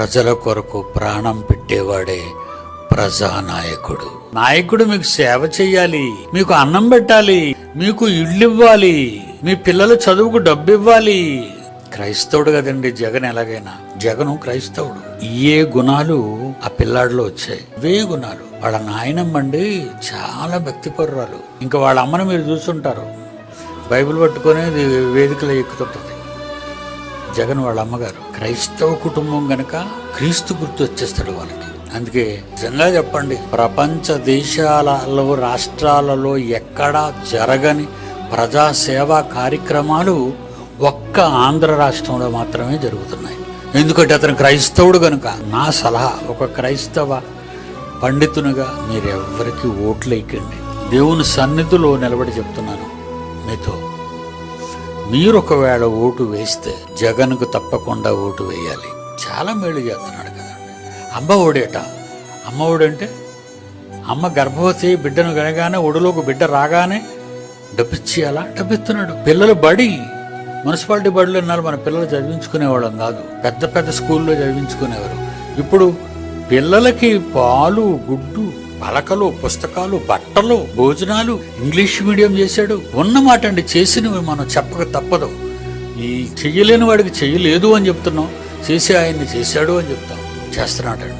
ప్రజల కొరకు ప్రాణం పెట్టేవాడే ప్రజానాయకుడు. నాయకుడు మీకు సేవ చెయ్యాలి, మీకు అన్నం పెట్టాలి, మీకు ఇళ్ళు ఇవ్వాలి, మీ పిల్లల చదువుకు డబ్బు ఇవ్వాలి. క్రైస్తవుడు కదండి జగన్. ఎలాగైనా జగను క్రైస్తవుడు. ఏ గుణాలు ఆ పిల్లాడిలో వచ్చాయి, ఇవే గుణాలు. వాళ్ళ నాయనమ్మండి చాలా భక్తిపరురాలు. ఇంకా వాళ్ళ అమ్మని మీరు చూస్తుంటారు, బైబిల్ పట్టుకొని వేదికలో ఎక్కుతుంటది. జగన్ వాళ్ళ అమ్మగారు క్రైస్తవ కుటుంబం గనక క్రీస్తు గుర్తు వచ్చేస్తాడు వాళ్ళకి. అందుకే నిజంగా చెప్పండి, ప్రపంచ దేశాలలో రాష్ట్రాలలో ఎక్కడా జరగని ప్రజాసేవా కార్యక్రమాలు ఒక్క ఆంధ్ర రాష్ట్రంలో మాత్రమే జరుగుతున్నాయి. ఎందుకంటే అతను క్రైస్తవుడు గనుక. నా సలహా, ఒక క్రైస్తవ పండితునిగా మీరెవ్వరికి ఓట్లు వేయకండి. దేవుని సన్నిధిలో నిలబడి చెప్తున్నాను మీతో, మీరు ఒకవేళ ఓటు వేస్తే జగన్కు తప్పకుండా ఓటు వేయాలి. చాలా మేలు చేస్తున్నాడు కదండి. అమ్మ ఒడేట, అమ్మ ఒడంటే అమ్మ గర్భవతి బిడ్డను కనగానే ఒడిలోకి బిడ్డ రాగానే డబ్బిచ్చేయాలా, డబ్బిస్తున్నాడు. పిల్లలు బడి, మున్సిపాలిటీ బడిలో ఉన్నారు. మన పిల్లలు చదివించుకునేవాళ్ళం కాదు, పెద్ద పెద్ద స్కూల్లో చదివించుకునేవారు. ఇప్పుడు పిల్లలకి పాలు, గుడ్డు, పలకలు, పుస్తకాలు, బట్టలు, భోజనాలు ఇంగ్లీష్ మీడియం చేశాడు. ఉన్నమాట అండి, చేసినవి మనం చెప్పక తప్పదు. ఈ చెయ్యలేని వాడికి చెయ్యలేదు అని చెప్తున్నాం, చేసి ఆయన్ని చేశాడు అని చెప్తాం. చేస్తున్నాడు.